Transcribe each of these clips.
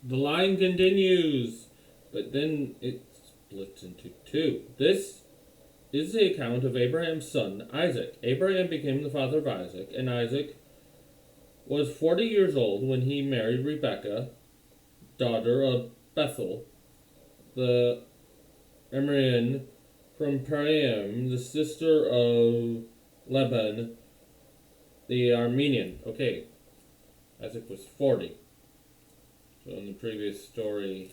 The line continues, but then it splits into two. This is the account of Abraham's son, Isaac. Abraham became the father of Isaac, and Isaac was 40 years old when he married Rebekah, daughter of Bethuel, the Emorian from Priam, the sister of Laban, the Aramean. Okay, Isaac was 40. So in the previous story,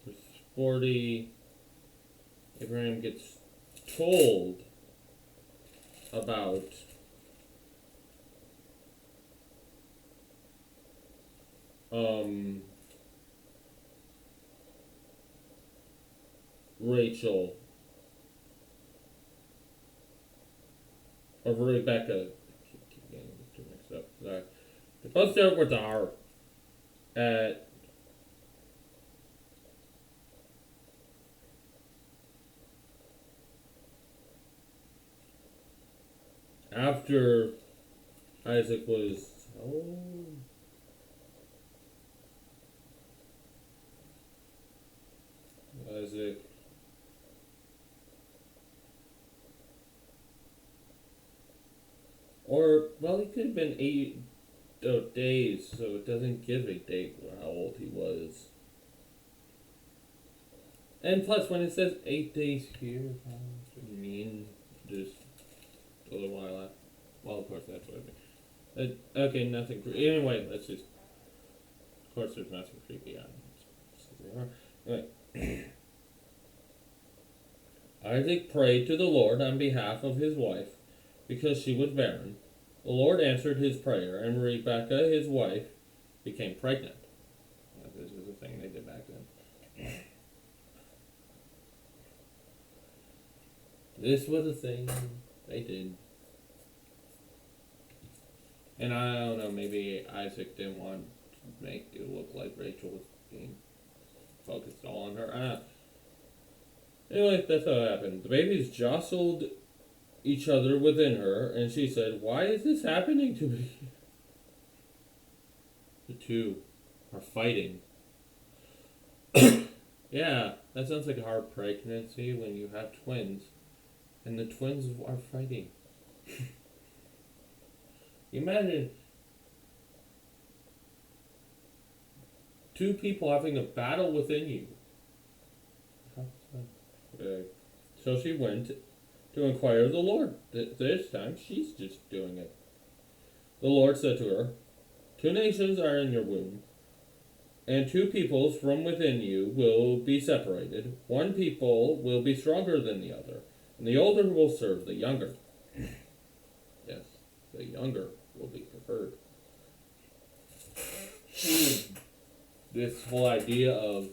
he was 40. Abraham gets told about Rachel of Rebecca. I keep getting these two mixed up. Sorry. They both start with R. At after Isaac was Isaac or well he could have been 8 days, so it doesn't give a date how old he was. And plus when it says 8 days here, what do you mean just a little while after? Well of course that's what I mean. Okay, nothing anyway, let's just of course there's nothing creepy on it. Anyway. Isaac prayed to the Lord on behalf of his wife because she was barren. The Lord answered his prayer, and Rebekah, his wife, became pregnant. This is a thing they did back then. This was a thing they did. And I don't know, maybe Isaac didn't want to make it look like Rachel was being focused all on her. I don't know. Anyway, that's how it happened. The babies jostled each other within her, and she said, "Why is this happening to me?" The two are fighting. Yeah, that sounds like a hard pregnancy when you have twins, and the twins are fighting. Imagine two people having a battle within you. So she went to inquire of the Lord. This time she's just doing it. The Lord said to her, "Two nations are in your womb, and two peoples from within you will be separated. One people will be stronger than the other, and the older will serve the younger." Yes, the younger will be preferred. This whole idea of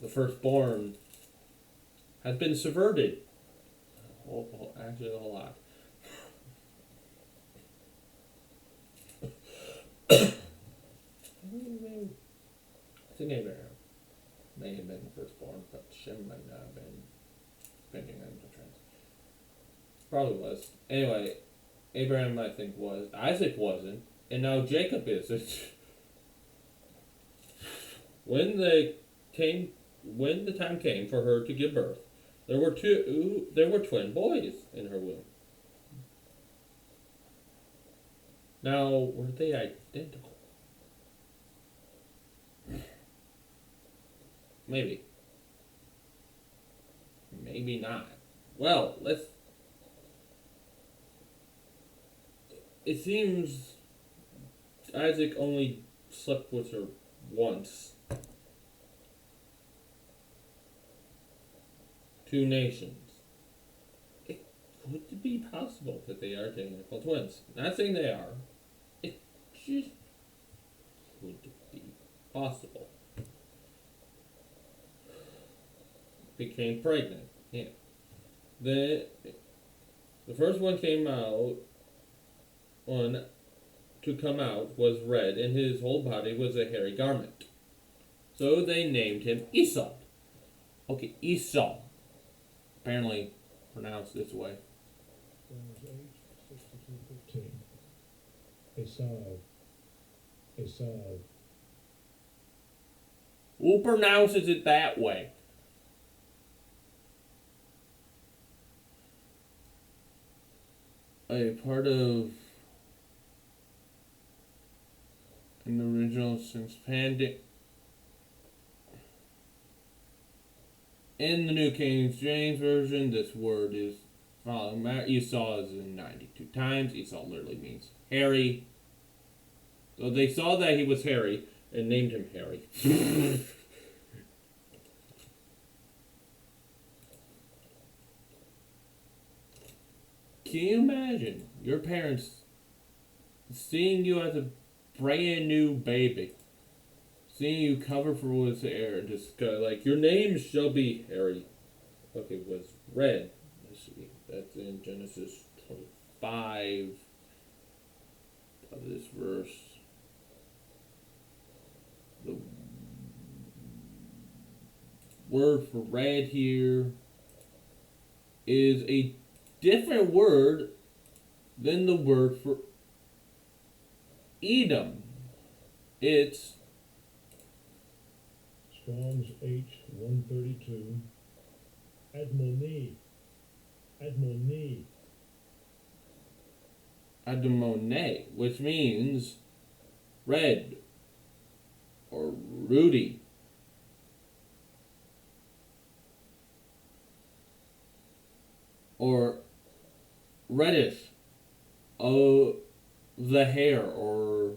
the firstborn has been subverted. Actually, a whole lot. I think Abraham may have been the firstborn, but Shem might not have been, depending on the trends. Probably was. Anyway, Abraham, I think, was. Isaac wasn't, and now Jacob isn't. When the time came for her to give birth, there were twin boys in her womb. Now, were they identical? Maybe. Maybe not. Well, it seems Isaac only slept with her once. Two nations. It could be possible that they are identical twins. Not saying they are. It just could be possible. Became pregnant. Yeah. The first one came out one to come out was red, and his whole body was a hairy garment. So they named him Esau. Okay, Esau. Apparently pronounced this way. Romans 8, 62:15. Esau. Who pronounces it that way? A part of an original expanding. In the New King James Version, this word is following. Esau is in 92 times. Esau literally means hairy. So they saw that he was hairy and named him Harry. Can you imagine your parents seeing you as a brand new baby, seeing you covered with hair, and just go like, your name shall be Harry? Okay, was red. Let's see. That's in Genesis 25 of this verse. The word for red here is a different word than the word for Edom. It's Strong's H 132. Admoni. Admoni. Admone, which means red or ruddy. Or reddish. Oh, the hair or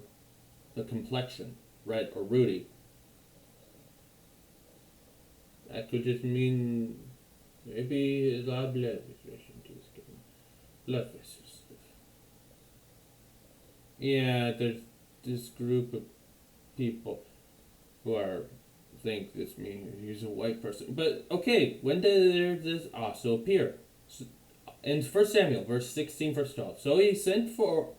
the complexion. Red or ruddy. That could just mean maybe a lot of blood vessels to his skin. Blood vessels. Yeah, there's this group of people who think this means he's a white person. But okay, when did this also appear? In 1 Samuel, verse 16, verse 12. So he sent for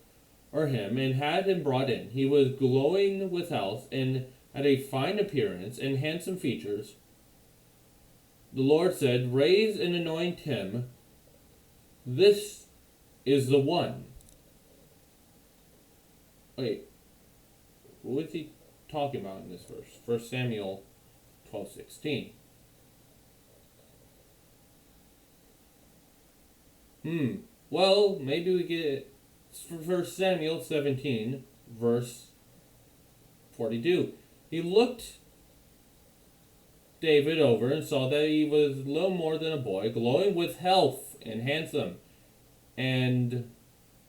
him and had him brought in. He was glowing with health and had a fine appearance and handsome features. The Lord said, raise and anoint him. This is the one. Wait, who is he talking about in this verse? 1 Samuel 12:16. Well, maybe we get 1 Samuel 17, verse 42. He looked David over and saw that he was little more than a boy, glowing with health and handsome, and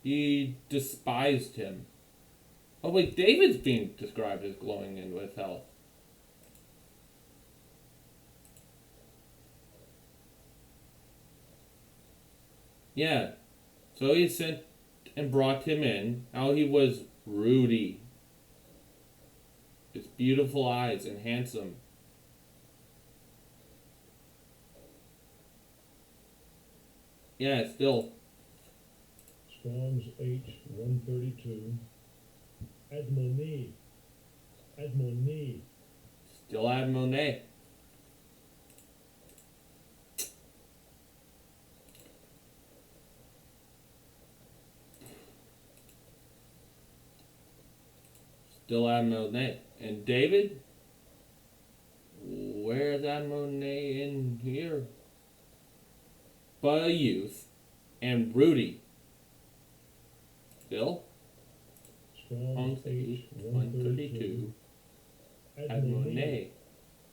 he despised him. Oh wait, David's being described as glowing and with health. Yeah, so he sent and brought him in. How he was ruddy. His beautiful eyes and handsome. Yeah, still. Strong's H 132. Admoni. Admoni. Still Admone. Still Admone. And David? Where's Admone in here? But a youth. And Rudy. Still? Strong's H 132. Admone.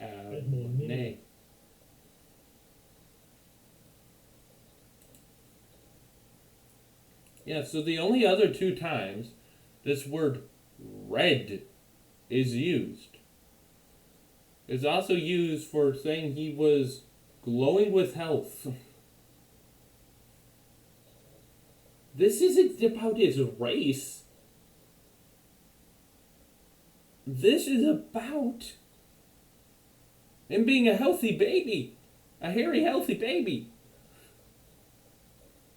Admone. Yeah, so the only other two times this word red is used is also used for saying he was glowing with health. This isn't about his race. This is about him being a healthy baby. A hairy, healthy baby.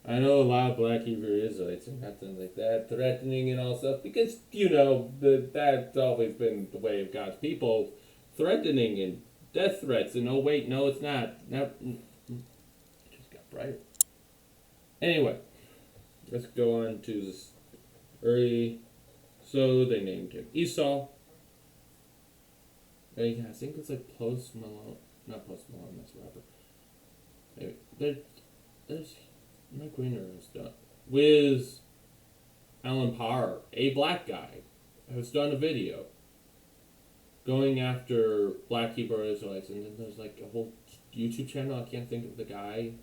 I know a lot of black Hebrew Israelites and nothing like that, threatening and all stuff, because, you know, that's always been the way of God's people, threatening and death threats, and oh wait, no it's not. It just got brighter. Anyway, let's go on to this early. So they named him Esau. I think it's like Post Malone, not Post Malone, that's a rapper. Maybe. There's Mike Weiner has done with Alan Parr, a black guy, has done a video going after black Hebrew Israelites, and then there's like a whole YouTube channel. I can't think of the guy.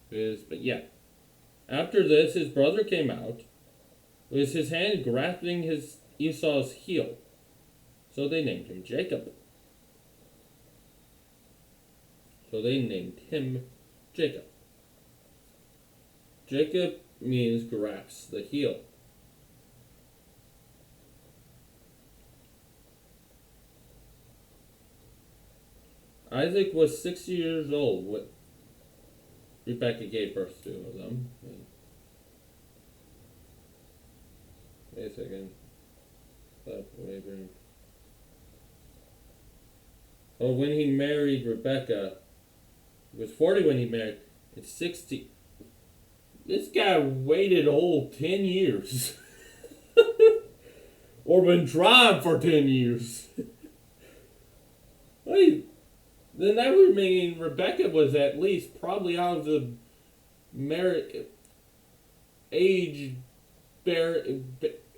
But yeah. After this, his brother came out with his hand grasping his Esau's heel. So they named him Jacob. Jacob means grasp the heel. Isaac was 6 years old when Rebecca gave birth to them. Wait a second. Oh, when he married Rebecca, he was 40 when he married. It's 60. This guy waited a whole 10 years. Or been trying for 10 years. Wait. Then that would mean Rebecca was at least probably out of the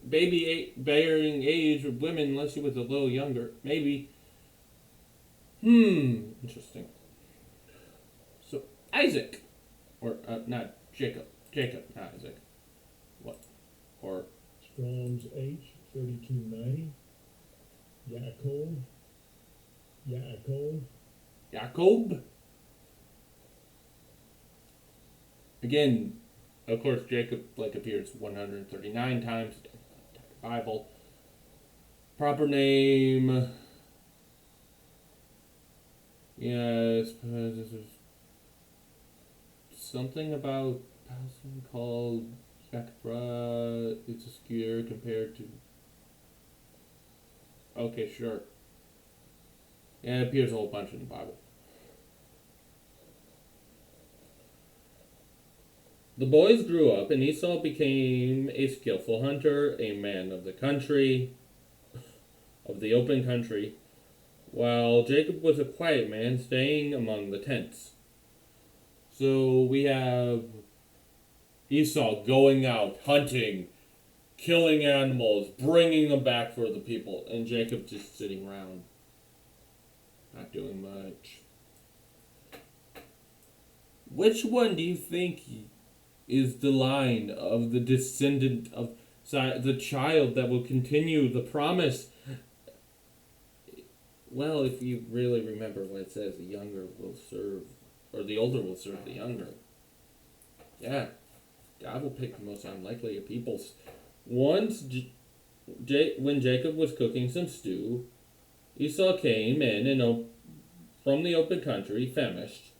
baby bearing age of women, unless she was a little younger. Maybe. Interesting. So, Isaac. Or, not Jacob. Jacob, not Isaac. What? Or. Strong's H 3290. Jacob. Again, of course, Jacob appears 139 times in the Bible. Proper name. Yes, this is something about a person called Jacobra. It's obscure compared to. Okay, sure. Yeah, it appears a whole bunch in the Bible. The boys grew up, and Esau became a skillful hunter, a man of the country, of the open country, while Jacob was a quiet man, staying among the tents. So we have Esau going out, hunting, killing animals, bringing them back for the people, and Jacob just sitting around, not doing much. Which one do you think is the line of the descendant of the child that will continue the promise? Well, if you really remember what it says, the younger will serve, or the older will serve the younger. Yeah, God will pick the most unlikely of peoples. Once, when Jacob was cooking some stew, Esau came in and from the open country, famished.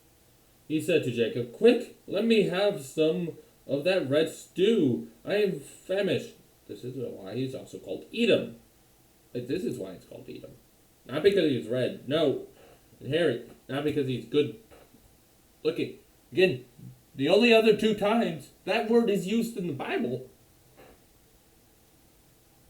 He said to Jacob, "Quick, let me have some of that red stew. I am famished." This is why he's also called Edom. This is why it's called Edom. Not because he's red. No. And hairy. Not because he's good looking. Again, the only other two times that word is used in the Bible.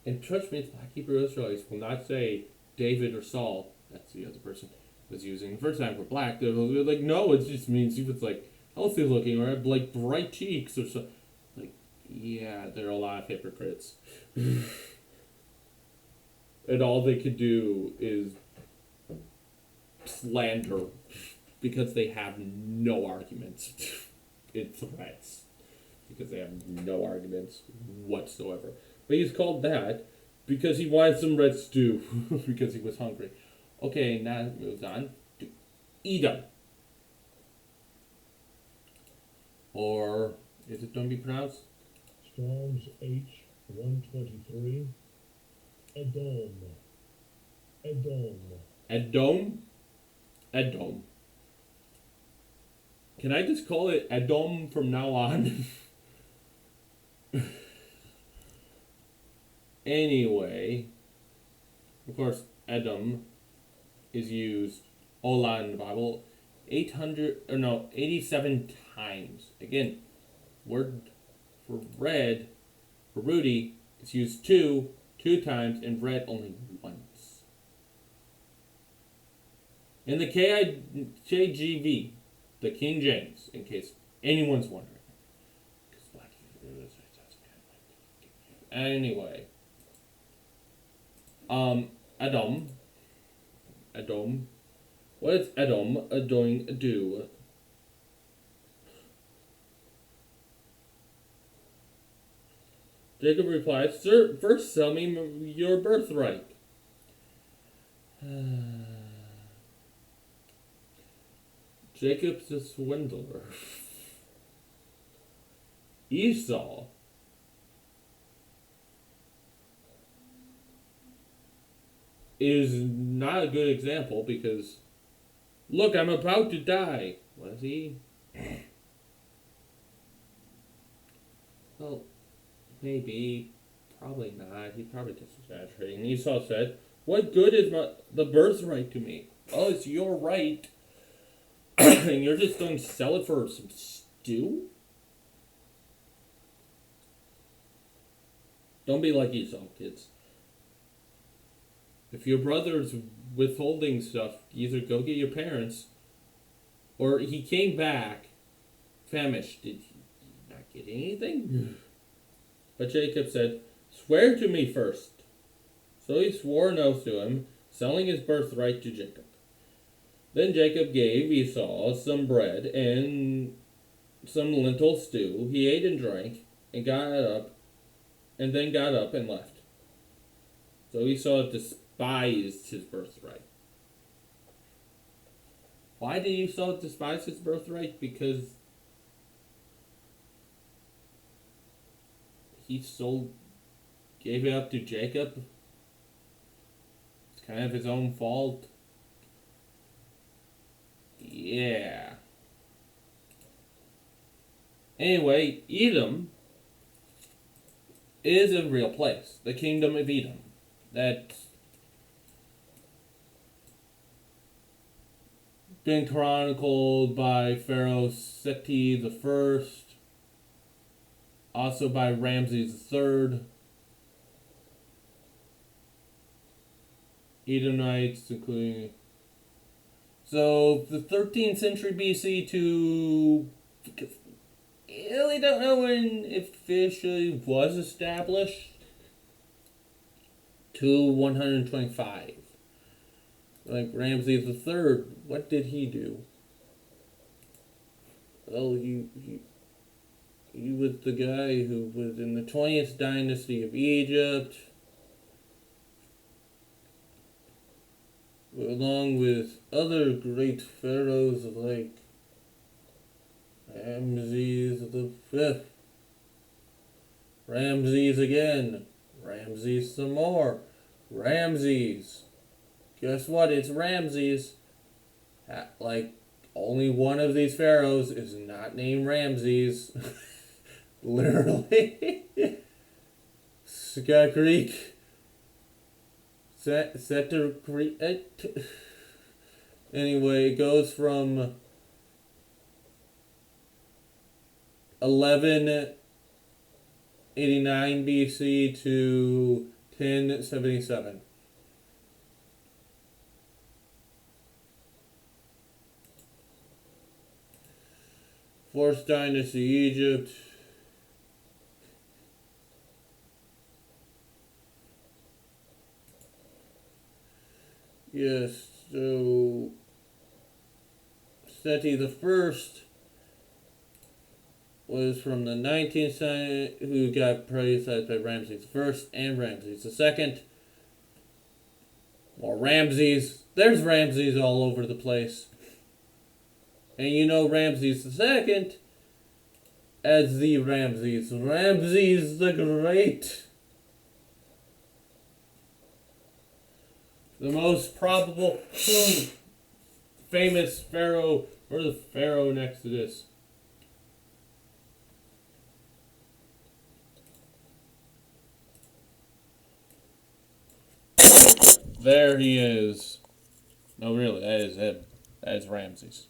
And trust me, black Hebrew Israelites will not say David or Saul. That's the other person was using. The first time for black, they're like, no, it just means he was healthy looking or had bright cheeks or so. Yeah, there are a lot of hypocrites. And all they could do is slander because they have no arguments. It threats because they have no arguments whatsoever. But he's called that because he wanted some red stew because he was hungry. Okay, now it moves on to Edom. Or is it going to be pronounced? Strong's H 123. Edom. Can I just call it Edom from now on? Anyway, of course, Edom is used Ola in the Bible 87 times. Again, word for red, for Rudy, is used two times, and red only once. In the KJV, the King James, in case anyone's wondering. Anyway, Edom. What is Edom doing? Do? Jacob replied, "Sir, first sell me your birthright." Jacob's a swindler. Esau is not a good example because, look, I'm about to die. Was he? Well, maybe. Probably not. He's probably just exaggerating. Esau said, "What good is the birthright to me? Oh, it's your right. And you're just going to sell it for some stew?" Don't be like Esau, kids. If your brother's withholding stuff, either go get your parents, or he came back famished. Did he not get anything? But Jacob said, "Swear to me first." So he swore an oath to him, selling his birthright to Jacob. Then Jacob gave Esau some bread and some lentil stew. He ate and drank, and then got up and left. So Esau despised his birthright. Why did Esau despise his birthright? Because he gave it up to Jacob. It's kind of his own fault. Yeah. Anyway, Edom is a real place. The kingdom of Edom. That's been chronicled by Pharaoh Seti I, also by Ramses III. Edomites, including... So, the 13th century BC to... I really don't know when it officially was established. To 125. Like Ramses III, what did he do? Well, he was the guy who was in the 20th dynasty of Egypt, along with other great pharaohs like Ramses V, Ramses again, Ramses some more, Ramses. Guess what? It's Ramses. Like, only one of these pharaohs is not named Ramses. Literally. Sky Creek. Setter Creek. Anyway, it goes from 1189 BC to 1077. Fourth Dynasty Egypt. Yes, so Seti the First was from the 19th century, who got praised by Ramses I and Ramses II. More Ramses. There's Ramses all over the place. And you know Ramses II as the Ramses. Ramses the Great. The most probable famous pharaoh, or the pharaoh next to this. There he is. No, really, that is him. That is Ramses.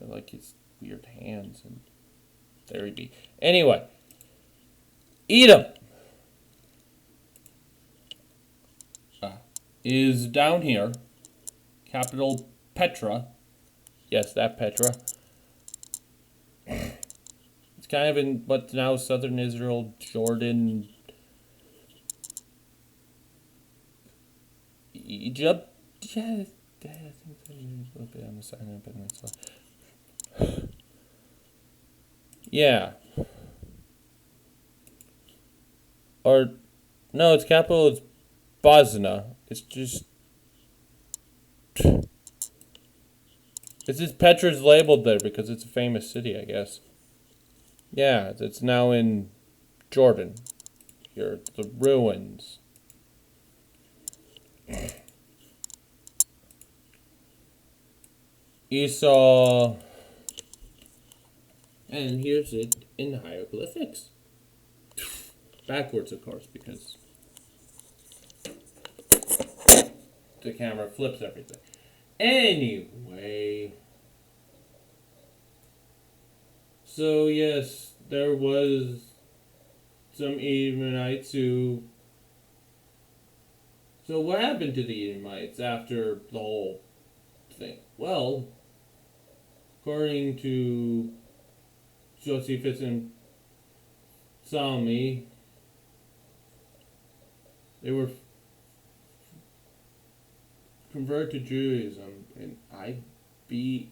I like his weird hands, and there he be. Anyway, Edom. is down here. Capital Petra. Yes, that Petra. It's kind of in what's now southern Israel, Jordan, Egypt. Yeah, I think that is a little bit on the Sinai Peninsula. Yeah. Or, no, its capital is Bosna. It's just... It's just Petra's labeled there because it's a famous city, I guess. Yeah, it's now in Jordan. Here, the ruins. Esau. And here's it in hieroglyphics. Backwards, of course, because the camera flips everything. Anyway. So, yes, there was some Edomites who... So what happened to the Edomites after the whole thing? Well, according to Josephus and Psalmy, they were converted to Judaism in IBX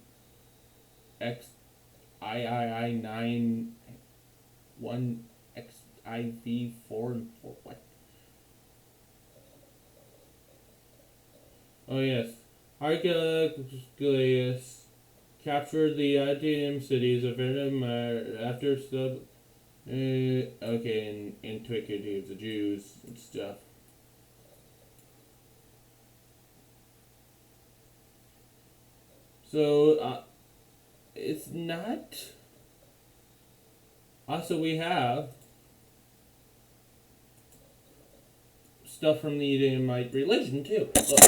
III 9 1 XIV 4 and 4 what? Oh yes. Archelaus captured the Antiochian cities of Edom after in antiquity of the Jews and stuff. So it's not. Also, we have stuff from the Edomite religion too. Look,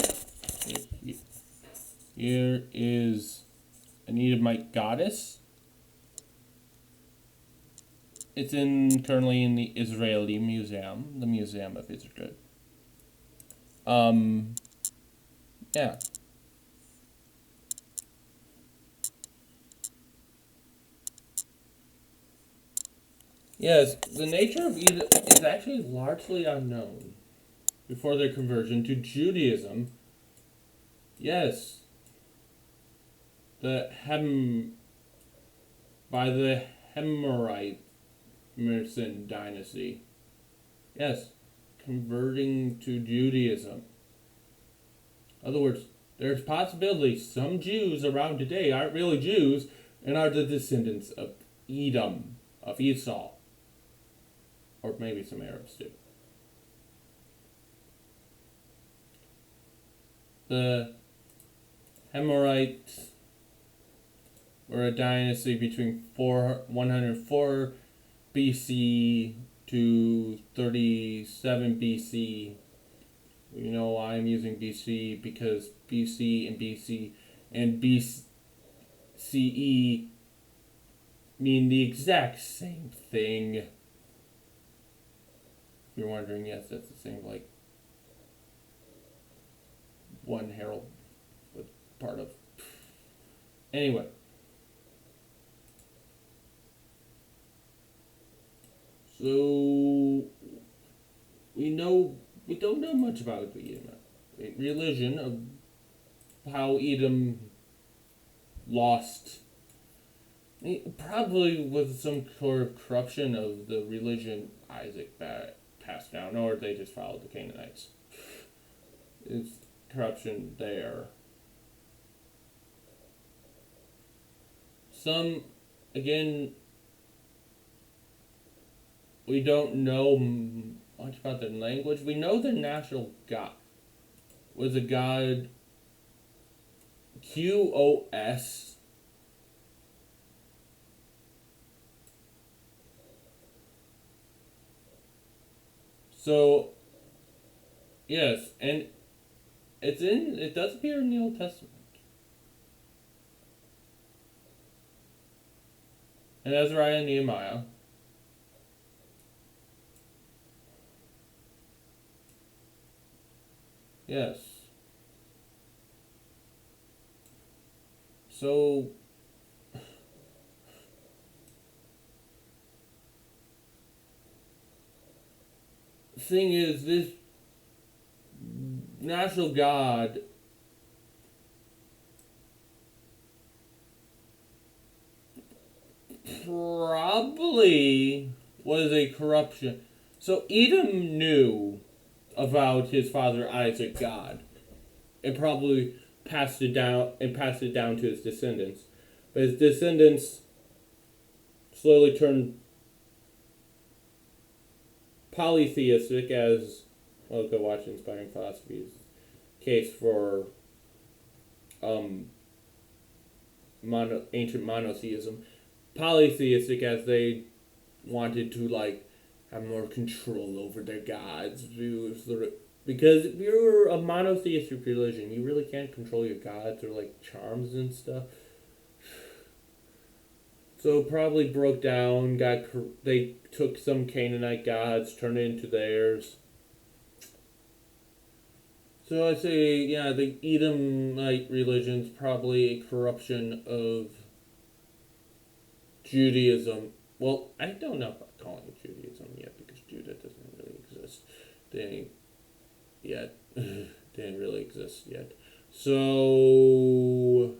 here is an Edomite goddess. It's currently in the Israeli Museum, the Museum of Israel. Yeah. Yes, the nature of Edom is actually largely unknown before their conversion to Judaism. Yes, by the Hemorite Mersin dynasty. Yes, converting to Judaism. In other words, there's possibility some Jews around today aren't really Jews and are the descendants of Edom, of Esau. Or maybe some Arabs too. The Hemorites were a dynasty between 104 BC to 37 BC. You know I'm using BC because BC and BCE mean the exact same thing. If you're wondering, yes, that's the same, like, one herald was part of. Anyway. So, we don't know much about the Edomite religion, of how Edom lost. Probably with some sort of corruption of the religion Isaac passed down, or they just followed the Canaanites. It's corruption there. Some, again, we don't know much about their language. We know their national god was a god QOS. So, yes, and it does appear in the Old Testament. And Ezra and Nehemiah. Yes. So thing is, this national god probably was a corruption. So Edom knew about his father Isaac God, and probably passed it down to his descendants. But his descendants slowly turned polytheistic, as well, go watch Inspiring Philosophy's case for ancient monotheism. Polytheistic, as they wanted to have more control over their gods. Because if you're a monotheistic religion, you really can't control your gods or charms and stuff. So probably broke down. They took some Canaanite gods, turned it into theirs. So I say, yeah, the Edomite religion's probably a corruption of Judaism. Well, I don't know about calling it Judaism yet, because Judah doesn't really exist. They didn't really exist yet. So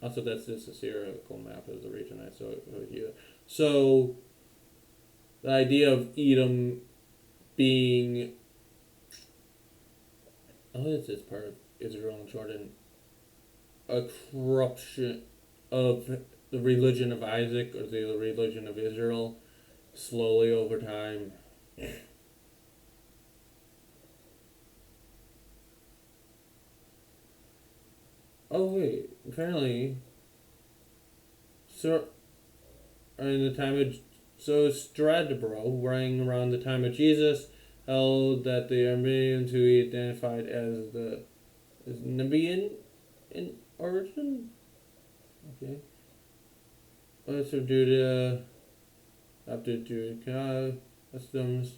also, that's just a spherical map of the region I saw here. So the idea of Edom being, this is part of Israel and Jordan, a corruption of the religion of Isaac, or the religion of Israel, slowly over time. Oh wait, apparently, so in the time of, so Stradbro, running around the time of Jesus, held that the Armenians who he identified as Nubian in origin. Okay. Also due to adopted Jewish customs.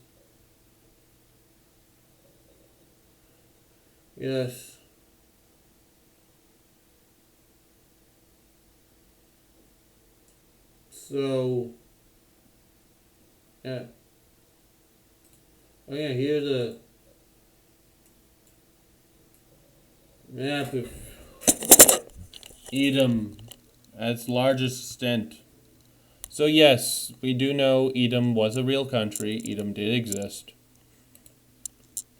Yes. So, yeah. Oh yeah, here's a map of Edom at its largest extent. So yes, we do know Edom was a real country. Edom did exist.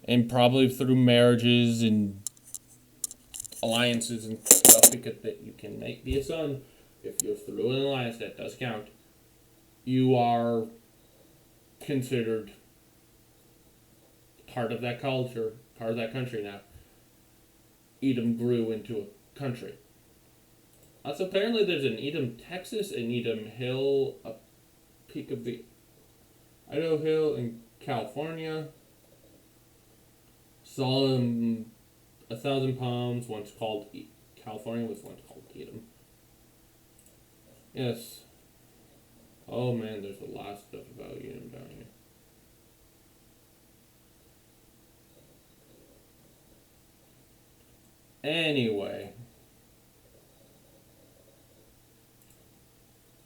And probably through marriages and alliances and stuff, because that you can be a son. If you're through an alliance, that does count. You are considered part of that culture, part of that country now. Edom grew into a country. Also, apparently there's an Edom, Texas, and Edom Hill, a peak of the Idaho Hill in California. Solomon, 1,000 Palms, once called California, was once called Edom. Yes. Oh man, there's a lot of stuff about Edom down here. Anyway.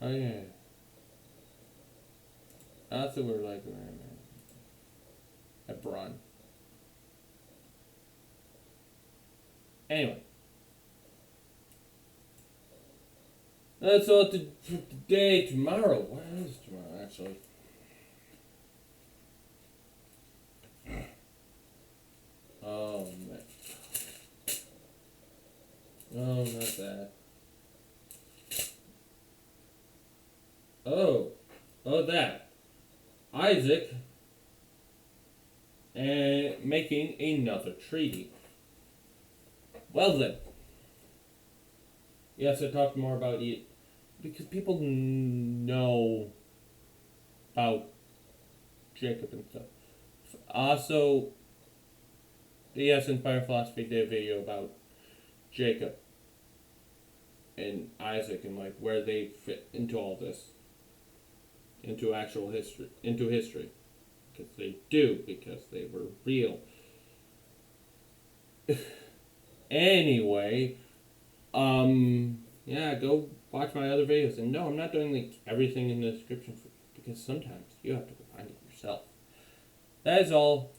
Oh yeah. That's what we're like at Braun. Anyway. That's all for today. Tomorrow. What is tomorrow, actually? Oh, man. Oh, not that. Oh, that. Isaac and making another treaty. Well then. Yes, I talked more about it because people know about Jacob and stuff. Also, yes, Inspired Philosophy did a video about Jacob and Isaac and where they fit into all this, into actual history, because they do, because they were real. Anyway, Yeah, go watch my other videos. And no, I'm not doing like everything in the description for you because sometimes you have to go find it yourself. That is all.